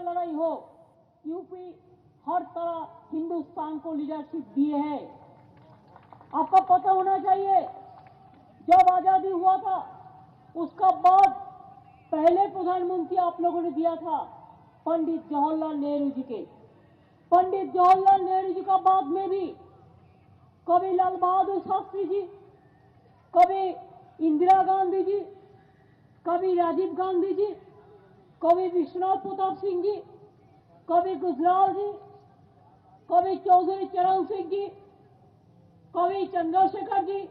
लड़ाई हो, यूपी हर तरह हिंदुस्तान को लीडरशिप दिए है। आपको पता होना चाहिए, जब आजादी हुआ था उसका बाद पहले प्रधानमंत्री आप लोगों ने दिया था पंडित जवाहरलाल नेहरू जी के। पंडित जवाहरलाल नेहरू जी का बाद में भी कभी लाल बहादुर शास्त्री जी, कभी इंदिरा गांधी जी, कभी राजीव गांधी जी, कभी विश्वनाथ प्रताप सिंह जी, कभी गुजराल जी, कभी चौधरी चरण सिंह जी, कभी चंद्रशेखर जी,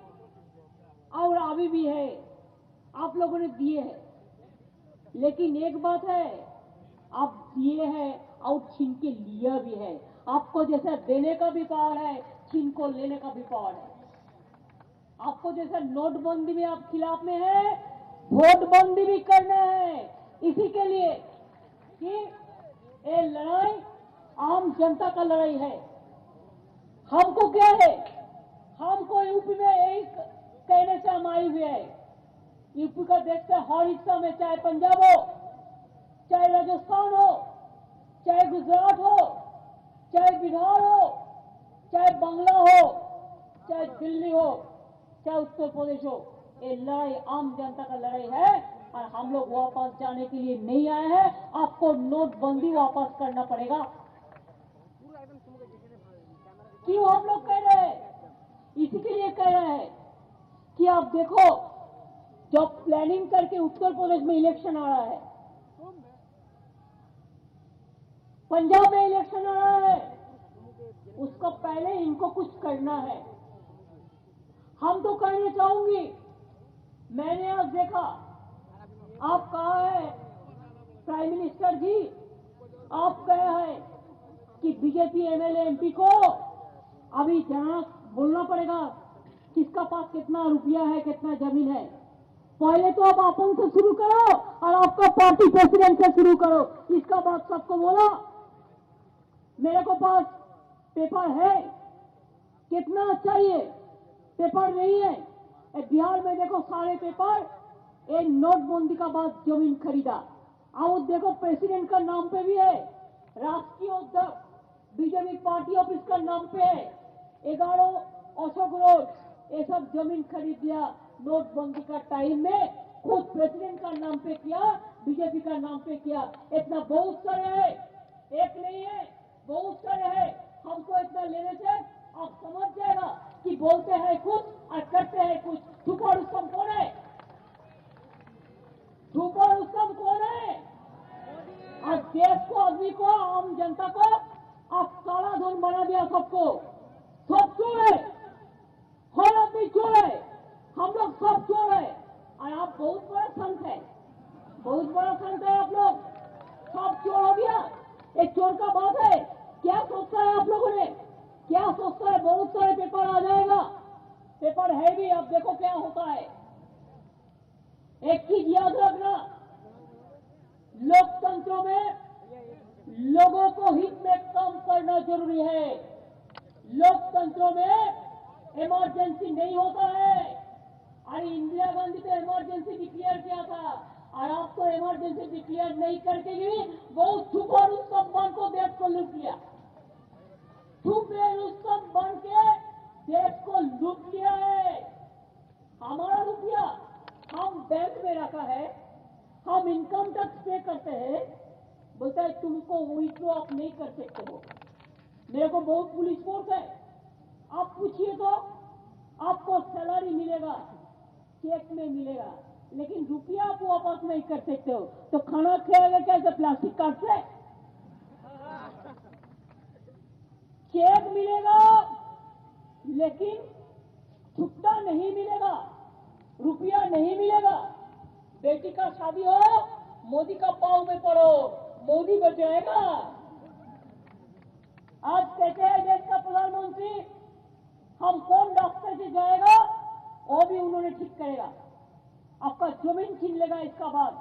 और अभी भी है, आप लोगों ने दिए हैं। लेकिन एक बात है, आप दिए हैं और छीन के लिया भी है। आपको जैसा देने का भी पावर है, छीन को लेने का भी पावर है। आपको जैसा नोटबंदी में आप खिलाफ में है, वोटबंदी भी करना है। इसी के लिए कि ये लड़ाई आम जनता का लड़ाई है। हमको क्या है, हमको यूपी में एक कहने से हम आए हुए हैं। यूपी का देखते हर हिस्सा में, चाहे पंजाब हो, चाहे राजस्थान हो, चाहे गुजरात हो, चाहे बिहार हो, चाहे बांग्ला हो, चाहे दिल्ली हो, चाहे उत्तर प्रदेश हो, ये लड़ाई आम जनता का लड़ाई है। और हम लोग वापस जाने के लिए नहीं आए हैं। आपको नोटबंदी वापस करना पड़ेगा। क्यों हम लोग कह रहे हैं? इसी के लिए कह रहे हैं कि आप देखो, जब प्लानिंग करके उत्तर प्रदेश में इलेक्शन आ रहा है, पंजाब में इलेक्शन आ रहा है, उसका पहले इनको कुछ करना है। हम तो कहना चाहूंगी, मैंने आज देखा, आप कहा है प्राइम मिनिस्टर जी, आप कहे हैं कि बीजेपी एमएलए एमपी को अभी जहां बोलना पड़ेगा किसका पास कितना रुपया है, कितना जमीन है। पहले तो आप अपन से शुरू करो और आपका पार्टी प्रेसिडेंट से शुरू करो। इसका बात सबको बोलो, मेरे को पास पेपर है, कितना चाहिए? पेपर नहीं है। बिहार में देखो सारे पेपर, एक नोटबंदी का बाद जमीन खरीदा, और देखो प्रेसिडेंट का नाम पे भी है, राष्ट्रीय उद्योग बीजेपी पार्टी ऑफिस का नाम पे है, 11 अशोक रोड, ये सब जमीन खरीद दिया नोटबंदी का टाइम में। खुद प्रेसिडेंट का नाम पे किया, बीजेपी का नाम पे किया। इतना बहुत सारे है, एक नहीं है, बहुत सारे है। हमको इतना लेने से आप समझ जाएगा कि बोलते हैं कुछ और करते हैं कुछ। छुपा रुस्तम कौन है? छुपा रुस्तम कौन है? और देश को, आदमी को, आम जनता को आप काला धन बना दिया। सबको, सब चोर है, हर आदमी चोर है, हम लोग सब चोर है। और आप बहुत बड़ा संत है, बहुत बड़ा संत है आप लोग। सब चोर हो गया, एक चोर का बात है। क्या सोचता है आप लोगों ने? क्या सोचता है? बहुत सारे पेपर आ जाएगा, पेपर है भी। अब देखो क्या होता है। एक चीज याद रखना, लोकतंत्र में लोगों को हित में काम करना जरूरी है। लोकतंत्र में इमरजेंसी नहीं होता है। अरे इंदिरा गांधी तो इमरजेंसी डिक्लेयर किया था, और आप तो इमरजेंसी डिक्लेयर नहीं करके भी बहुत छुपा रुस्तम बन को देश को लूट लिया। छुपे रुस्तम बन के देश को लूट लिया है। हमारा रुपया हम बैंक में रखा है, हम इनकम टैक्स पे करते हैं। बोलता है तुमको विड्रॉ आप नहीं कर सकते हो। मेरे को बहुत पुलिस फोर्स है, आप पूछिए तो आपको सैलरी मिलेगा, चेक में मिलेगा, लेकिन रुपया आप वापस नहीं कर सकते हो। तो खाना खाएगा कैसे? प्लास्टिक कार्ड से? चेक मिलेगा लेकिन छुट्टा नहीं मिलेगा, रुपया नहीं मिलेगा। बेटी का शादी हो, मोदी का पाँव में पड़ो, मोदी बचाएगा। आज कहते हैं देश का प्रधानमंत्री, हम कौन डॉक्टर से जाएगा वो भी उन्होंने ठीक करेगा। आपका जमीन छीन लेगा, इसका बाद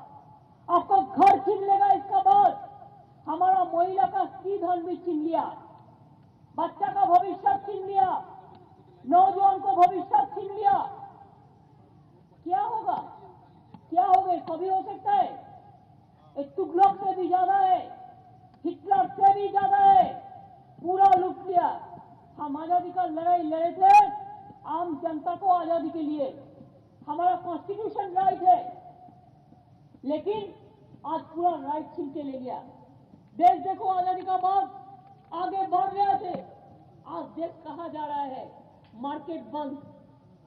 आपका घर छीन लेगा, इसका बाद हमारा महिला का स्त्री धन भी छीन लिया, बच्चा का भविष्य छीन लिया, नौजवान को भविष्य छीन लिया। क्या होगा? क्या होगा? सभी हो सकता है। एक तुगलक से भी ज्यादा है। हिटलर से भी ज्यादा है, पूरा लूट लिया। हम आजादी का लड़ाई लड़े थे आम जनता को आजादी के लिए, हमारा कॉन्स्टिट्यूशन राइट है, लेकिन आज पूरा राइट छीन के ले लिया। देश देखो आजादी का बाद आगे बढ़ रहे थे, आज देश कहां जा रहा है? मार्केट बंद,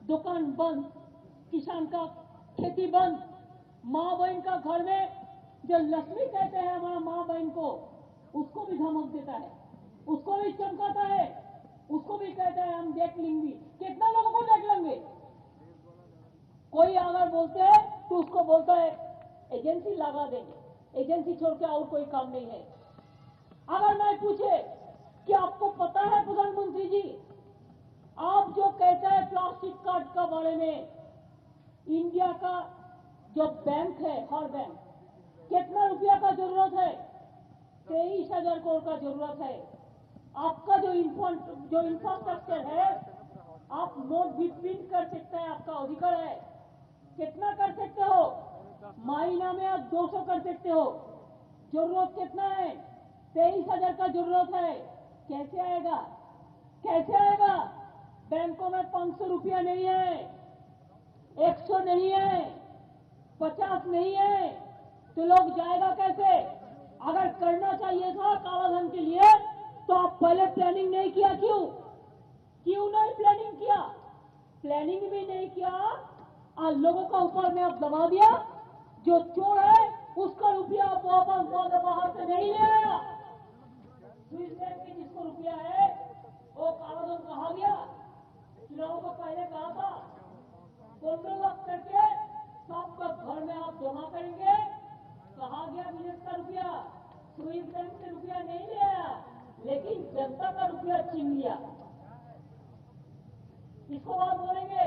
दुकान बंद, किसान का खेती बंद, माँ बहन का घर में जो लक्ष्मी कहते हैं हमारा माँ बहन को, उसको भी धमक देता है, उसको भी चमकाता है, उसको भी कहता है हम देख लेंगे। कितना लोगों को देख लेंगे? कोई अगर बोलते हैं तो उसको बोलता है एजेंसी लगा देंगे, एजेंसी छोड़ के और कोई काम नहीं है। अगर मैं पूछे कि आपको पता है प्रधानमंत्री जी, आप जो कहते हैं प्लास्टिक कार्ड का बारे में, इंडिया का जो बैंक है, हर बैंक कितना रुपया का जरूरत है? 23,000 करोड़ का जरूरत है। आपका जो इंफ्रास्ट्रक्चर है, आप नोट भी प्रिंट कर सकते हैं, आपका अधिकार है। कितना कर सकते हो? महीना में आप 200 कर सकते हो। जरूरत कितना है? 23,000 का जरूरत है। कैसे आएगा? कैसे आएगा? बैंकों में 500 रुपया नहीं है, 100 नहीं है, 50 नहीं है, तो लोग जाएगा कैसे? अगर करना चाहिए था कालाधन के लिए तो आप पहले प्लानिंग नहीं किया। क्यों नहीं प्लानिंग किया? प्लानिंग भी नहीं किया, आज लोगों का ऊपर में आप दबा दिया। जो चोर है उसका रुपया आप वापस बाहर से नहीं ले आया। स्विस बैंक में जिसको रुपया है वो कालाधन कहा गया। चुनाव को पहले कहा था 15 लाख करके सबका घर में आप जमा करेंगे, कहा गया विदेश का रुपया, स्विस बैंक से रुपया नहीं ले आया, लेकिन जनता का रुपया छीन लिया। इसको बात बोलेंगे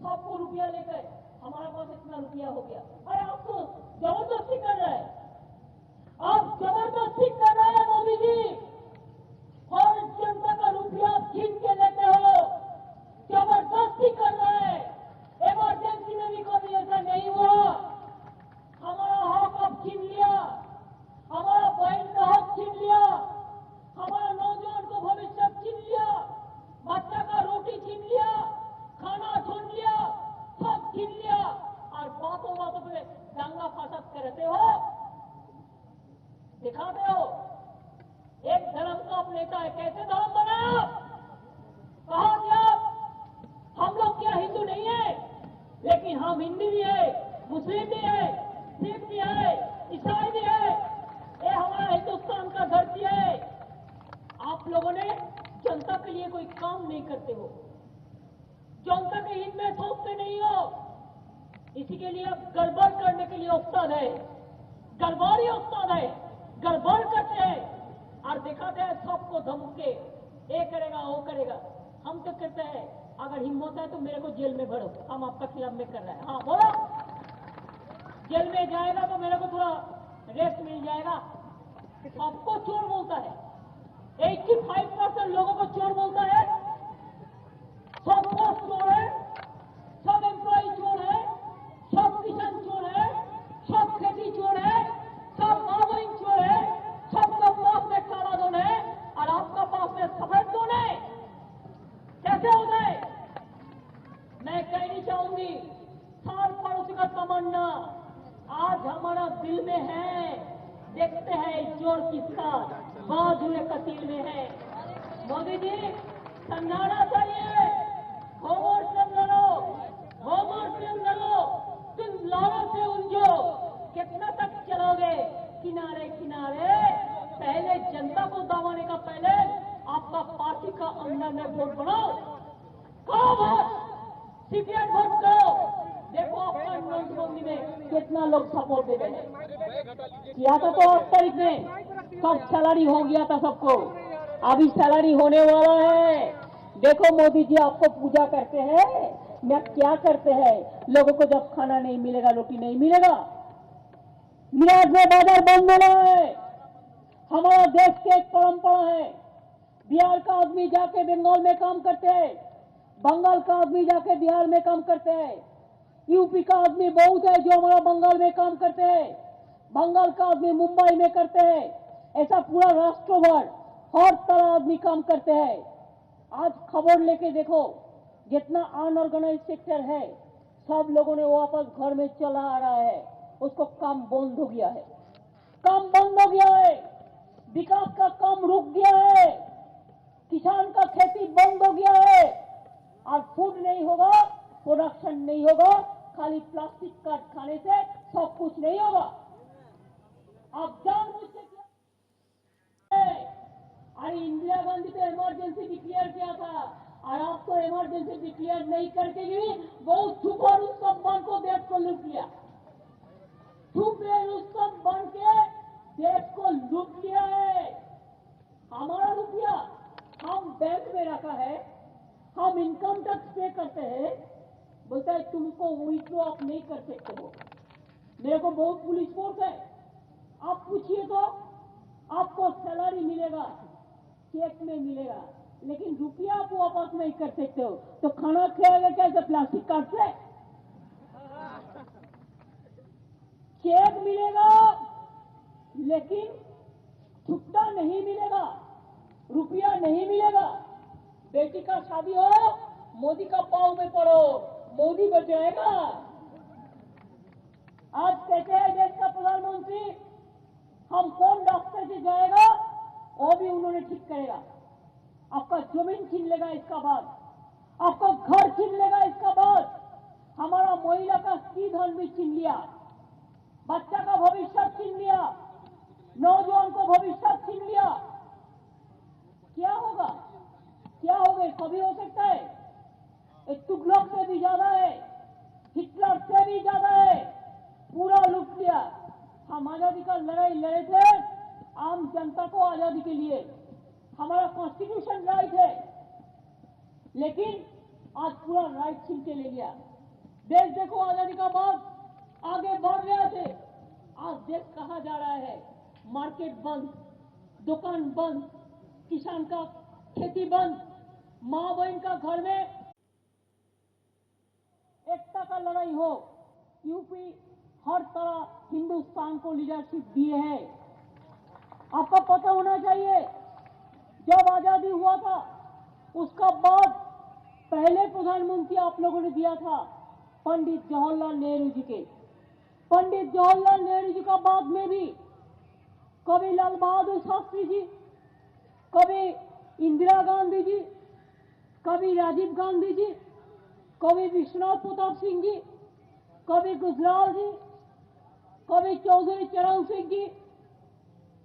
सबको रुपया लेकर हमारे पास इतना रुपया हो गया। अरे आप तो जबरदस्ती कर रहे हैं, आप जबरदस्ती कर रहे हैं मोदी जी, और जनता का रुपया छीन के लेते हो, जबरदस्ती कर रहे हैं। इमरजेंसी में भी कभी ऐसा नहीं हुआ। हमारा हक अब छीन लिया, हमारा बहन का हक छीन लिया, हमारा नौजवान को भविष्य छीन लिया, बच्चा का रोटी छीन लिया, खाना छीन लिया, सब छीन लिया, और बातों बातों पे दंगा फसाद करते हो, दिखाते हो। एक धर्म का आप नेता है, कैसे धर्म बनाया? कहा दिया हम लोग क्या हिंदू नहीं है, लेकिन हम हिंदू भी है, मुस्लिम भी है, सिख भी है, ईसाई भी है, ये हमारा हिंदुस्तान का धरती है। आप लोगों ने जनता के लिए कोई काम नहीं करते हो, जनता के हित में सोचते नहीं हो, इसी के लिए अब गड़बड़ करने के लिए उस्ताद है, गड़बड़ी उस्ताद है, गड़बड़ करते हैं और दिखाते हैं सबको धमके, ये करेगा वो करेगा। हम तो कहते हैं अगर हिम्मत है तो मेरे को जेल में भरो, हम आपका खिलाफ में कर रहे हैं। हाँ बोलो, जेल में जाएगा तो मेरे को थोड़ा रेस्ट मिल जाएगा। सबको चोर बोलता है, 85% लोगों को चोर बोलता है, सब पोस्ट चोर है, सब एम्प्लॉय चोर है, सब किसान चोर है, सब खेती चोर है, सब माँ बहन चोर है, सबका पास में काला धन है और आपका पास में सफेद धन है। कैसे होता है? मैं कहनी चाहूंगी, सार पड़ोसी का तमन्ना आज हमारा दिल में है। देखते हैं चोर किसका बाजुए कतील में है। मोदी जी समझाना चाहिए, होमवर्क लड़ो, होमवर्क लड़ो, तुम लालों से उलझो, कितना तक चलोगे किनारे किनारे? पहले जनता को दबाने का पहले आपका पार्टी का अंदर में वोट बनाओ, करो वोट, सीपीएम वोट करो। देखो आपका नोटबंदी में कितना लोग सपोर्ट दे रहे हैं। किया था तो 8 तारीख में सब सैलरी हो गया था सबको, अभी सैलरी होने वाला है। देखो मोदी जी आपको पूजा करते हैं या क्या करते हैं? लोगों को जब खाना नहीं मिलेगा, रोटी नहीं मिलेगा, मिराज में बाजार बंद होना है। हमारा देश की एक परंपरा है, बिहार का आदमी जाके बंगाल में काम करते हैं, बंगाल का आदमी जाके बिहार में काम करते हैं, यूपी का आदमी बहुत है जो हमारा बंगाल में काम करते हैं, बंगाल का आदमी मुंबई में करते हैं, ऐसा पूरा राष्ट्र भर हर तरह आदमी काम करते हैं। आज खबर लेके देखो, जितना अनऑर्गेनाइज सेक्टर है सब लोगों ने वापस घर में चला आ रहा है, उसको काम बंद हो गया है, काम बंद हो गया है, विकास का काम रुक गया है, किसान का खेती बंद हो गया है। और फूड नहीं होगा, प्रोडक्शन नहीं होगा, खाली प्लास्टिक काट खाने से सब कुछ नहीं होगा। आप जानबूझ के किया है। अरे इंदिरा गांधी तो इमरजेंसी डिक्लेयर किया था और आप तो इमरजेंसी डिक्लेयर नहीं करके भी बहुत छुपा उत्सव बन को देश को लूट लिया, छुपे उत्सव बन के देश को लूट लिया है। हमारा रुपया हम बैंक में रखा है, हम इनकम टैक्स पे करते हैं, बोलता है तुमको विड्रॉ आप नहीं कर सकते हो। मेरे को बहुत पुलिस फोर्स है, आप पूछिए तो आपको सैलरी मिलेगा, चेक में मिलेगा, लेकिन रुपया आप वापस नहीं कर सकते हो। तो खाना खाएगा कैसे? प्लास्टिक कार्ड से? चेक मिलेगा लेकिन छुट्टा नहीं मिलेगा, रुपया नहीं मिलेगा। बेटी का शादी हो, मोदी का पाँव में पड़ो, मोदी बचाएगा। आज कहते हैं देश का प्रधानमंत्री हम कौन डॉक्टर से जाएगा वो भी उन्होंने ठीक करेगा। आपका जमीन छीन लेगा, इसका बाद आपका घर छीन लेगा, इसका बाद हमारा महिला का स्त्री धन भी छीन लिया, बच्चा का भविष्य छीन लिया, नौजवान को भविष्य छीन लिया। क्या होगा? क्या होगा? कभी हो सकता है? एक तुगलक से भी ज्यादा है, हिटलर से भी ज्यादा है, पूरा लूट लिया। हम आजादी का लड़ाई लड़े थे आम जनता को आजादी के लिए, हमारा कॉन्स्टिट्यूशन राइट है, लेकिन आज पूरा राइट छीन के ले लिया। देश देखो आजादी का बाद आगे बढ़ रहे थे, आज देश कहाँ जा रहा है? मार्केट बंद, दुकान बंद, किसान का खेती बंद, माँ बहन का घर में एकता का लड़ाई हो। यूपी हर तरह हिंदुस्तान को लीडरशिप दिए है। आपको पता होना चाहिए, जब आजादी हुआ था उसका बाद पहले प्रधानमंत्री आप लोगों ने दिया था पंडित जवाहरलाल नेहरू जी के। पंडित जवाहरलाल नेहरू जी का बाद में भी कभी लाल बहादुर शास्त्री जी, कभी इंदिरा गांधी जी, कभी राजीव गांधी जी, कभी विश्वनाथ प्रताप सिंह जी, कभी गुजराल जी, कभी चौधरी चरण सिंह जी,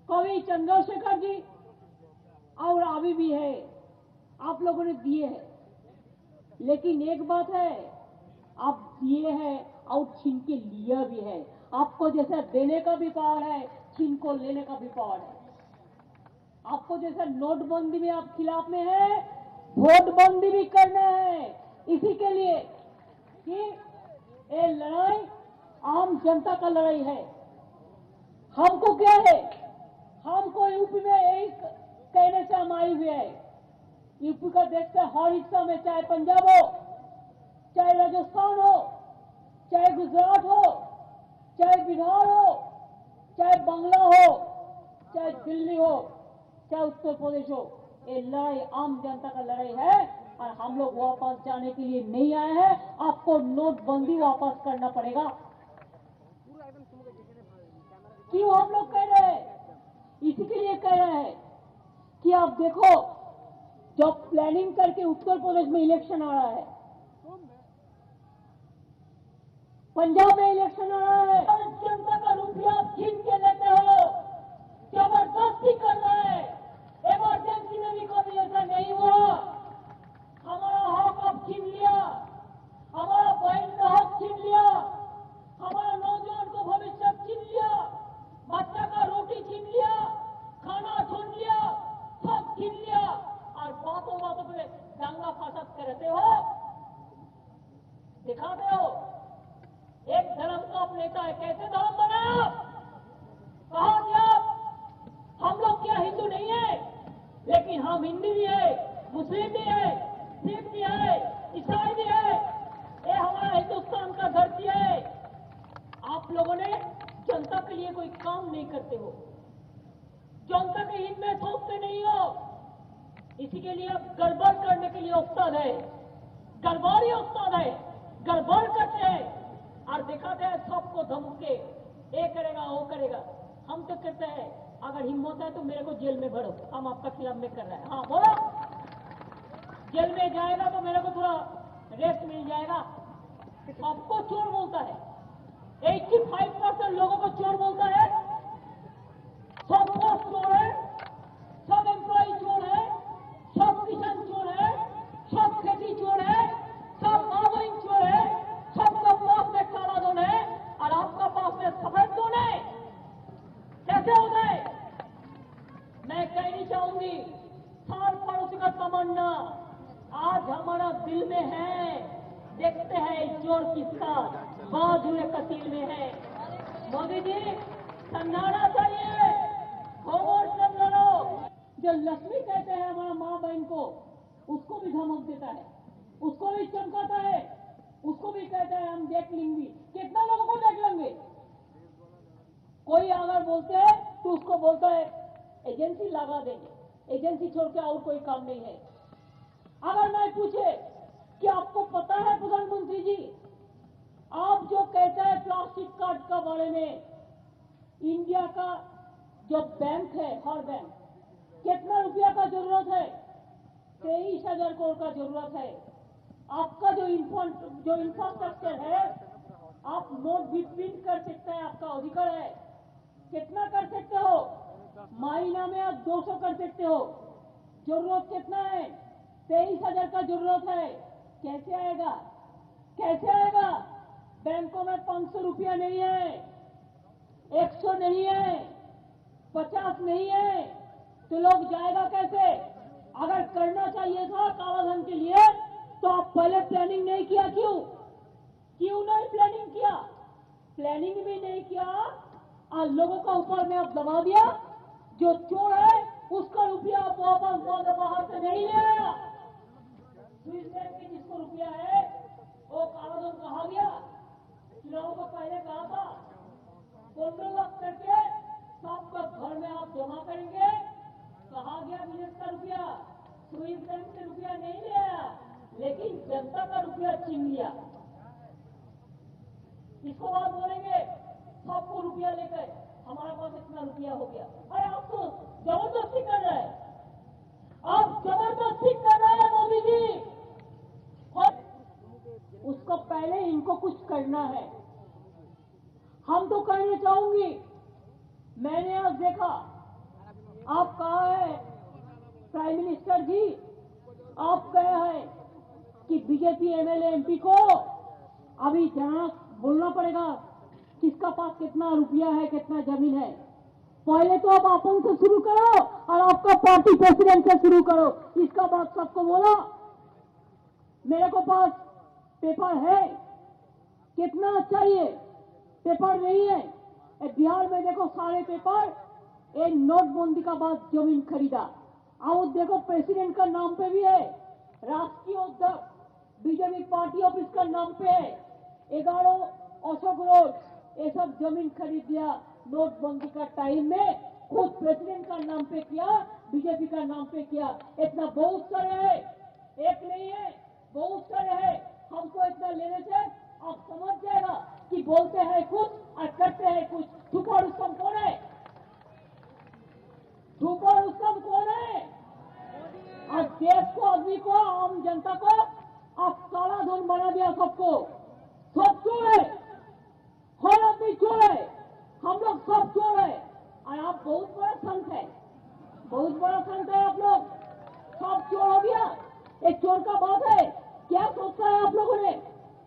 कभी चंद्रशेखर जी, और अभी भी है, आप लोगों ने दिए हैं। लेकिन एक बात है, आप दिए हैं और छीन के लिया भी है। आपको जैसा देने का भी पावर है, छीन को लेने का भी पावर है। आपको जैसा नोटबंदी में आप खिलाफ में है, वोटबंदी भी करना है, इसी के लिए कि ये लड़ाई आम जनता का लड़ाई है। हमको क्या है? हमको यूपी में एक कहने से हम आए हुए हैं। यूपी का देखते हर हिस्सा में, चाहे पंजाब हो, चाहे राजस्थान हो, चाहे गुजरात हो, चाहे बिहार हो, चाहे बांग्ला हो, चाहे दिल्ली हो, चाहे उत्तर प्रदेश हो, ये लड़ाई आम जनता का लड़ाई है। और हम लोग वापस जाने के लिए नहीं आए हैं। आपको नोटबंदी वापस करना पड़ेगा। क्यों हम लोग कह रहे हैं? इसी के लिए कह रहे हैं कि आप देखो, जब प्लानिंग करके उत्तर प्रदेश में इलेक्शन आ रहा है, पंजाब में इलेक्शन आ रहा है, जनता का रुपया छीन के लेते हो, जबरदस्ती कर रहे हैं। इमरजेंसी में भी कभी ऐसा नहीं हुआ। हमारा हक अब छीन लिया, हमारा बहन का हक छीन लिया, हमारा नौजवान को भविष्य छीन लिया, बच्चा का रोटी छीन लिया, खाना छीन लिया, सब छीन लिया। और बातों बातों पे दंगा फसाद करते हो, दिखाते हो। एक धर्म का आप नेता है, कैसे धर्म बनाया? कहा दिया हम लोग क्या हिंदू नहीं है? लेकिन हम हिंदू भी है, मुस्लिम भी है, सिख भी है, ईसाई भी है। ये हमारा हिंदुस्तान का धरती है। आप लोगों ने जनता के लिए कोई काम नहीं करते हो। जनता के हित में सोचते नहीं हो, इसी के लिए अब गड़बड़ करने के लिए उस्ताद है, गड़बड़ी उस्ताद है, गड़बड़ करते हैं और दिखाते हैं सबको धमके, ये करेगा वो करेगा। हम तो कहते हैं अगर हिम्मत है तो मेरे को जेल में भरो, हम आपका खिलाफ में कर रहे हैं। हाँ बोलो, जेल में जाएगा तो मेरे को थोड़ा रेस्ट मिल जाएगा। सबको चोर बोलता है, 85% लोगों को चोर बोलता है, सब बॉस चोर है, सब एम्प्लॉय चोर है, सब किसान चोर है, सब खेती चोर है, सब माँ बहन चोर है, सबका पास में काला धन है और आपका पास में सफेद धन है। कैसे होता है? मैं कहनी चाहूंगी, सार पड़ोसी का तमन्ना आज हमारा दिल में है, देखते हैं चोर किसका बाजुए कतील में है। मोदी जी समझाना चाहिए, होमवर्क समझो। जो लक्ष्मी कहते हैं हमारा माँ बहन को, उसको भी धमक देता है, उसको भी चमकाता है, उसको भी कहता है हम देख लेंगे। कितना लोगों को देख लेंगे? कोई अगर बोलते हैं तो उसको बोलता है एजेंसी लगा देंगे, एजेंसी छोड़ के और कोई काम नहीं है। अगर मैं पूछे कि आपको पता है प्रधानमंत्री जी, आप जो कहते हैं प्लास्टिक कार्ड का बारे में, इंडिया का जो बैंक है, हर बैंक कितना रुपया का जरूरत है? 23,000 करोड़ का जरूरत है। आपका जो इंफ्रास्ट्रक्चर है, आप नोट भी प्रिंट कर सकते हैं, आपका अधिकार है। कितना कर सकते हो? महीना में आप 200 कर सकते हो। जरूरत कितना है? 23,000 का जरूरत है। कैसे आएगा? कैसे आएगा? बैंकों में 500 रुपया नहीं है, 100 नहीं है, 50 नहीं है, तो लोग जाएगा कैसे? अगर करना चाहिए था कालाधन के लिए तो आप पहले प्लानिंग नहीं किया। क्यों नहीं प्लानिंग किया? प्लानिंग भी नहीं किया और लोगों का ऊपर में आप दबा दिया। जो चोर है उसका रुपया आप वापस बाहर से नहीं ले आया। स्विस बैंक में जिसको रुपया है वो कालाधन कहा गया। चुनाव को पहले कहा था 15 लाख करके सबका घर में आप जमा करेंगे, कहा गया विदेश का रुपया, स्विस बैंक से रुपया नहीं ले आया, लेकिन जनता का रुपया छीन लिया। इसको बात बोलेंगे सबको रुपया लेकर हमारा पास इतना रुपया हो गया। अरे आप तो जबरदस्ती कर रहे हैं, आप जबरदस्ती कर रहे हैं मोदी जी। और उसको पहले इनको कुछ करना है। हम तो कहना चाहूंगी, मैंने आज देखा आप कहा है प्राइम मिनिस्टर जी, आप कहे हैं कि बीजेपी एमएलए एमपी को अभी जहां बोलना पड़ेगा किसका पास कितना रुपया है, कितना जमीन है। पहले तो आप अपन से शुरू करो और आपका पार्टी प्रेसिडेंट से शुरू करो। इसका बात सबको बोलो। मेरे को पास पेपर है, कितना चाहिए? पेपर नहीं है। बिहार में देखो सारे पेपर, एक नोटबंदी का बाद जमीन खरीदा, और देखो प्रेसिडेंट का नाम पे भी है, राष्ट्रीय अध्यक्ष बीजेपी पार्टी ऑफिस का नाम पे है, 11 अशोक रोड, ये सब जमीन खरीद दिया नोटबंदी का टाइम में, खुद प्रेसिडेंट का नाम पे किया, बीजेपी का नाम पे किया। इतना बहुत सारे है, एक नहीं है, बहुत सारे है। हमको इतना लेने से आप समझ जाएगा कि बोलते हैं कुछ और करते हैं कुछ। छुपा रुस्तम कौन है? छुपा रुस्तम कौन है? और देश को, आदमी को, आम जनता को आप काला धन बना दिया। सबको, सब चोर है, हर आदमी चोर है, हम लोग सब चोर है। और आप बहुत बड़ा संत है, बहुत बड़ा संत है आप लोग, सब चोर हो गया। एक चोर का बात है, क्या सोचता है आप लोगों ने?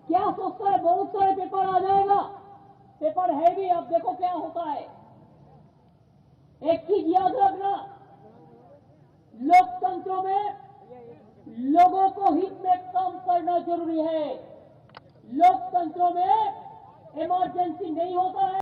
क्या सोचता है? बहुत सारे पेपर आ जाएगा, पेपर है भी, अब देखो क्या होता है। एक चीज याद रखना, लोकतंत्र में लोगों को हित में काम करना जरूरी है। लोकतंत्र में इमरजेंसी नहीं होता है।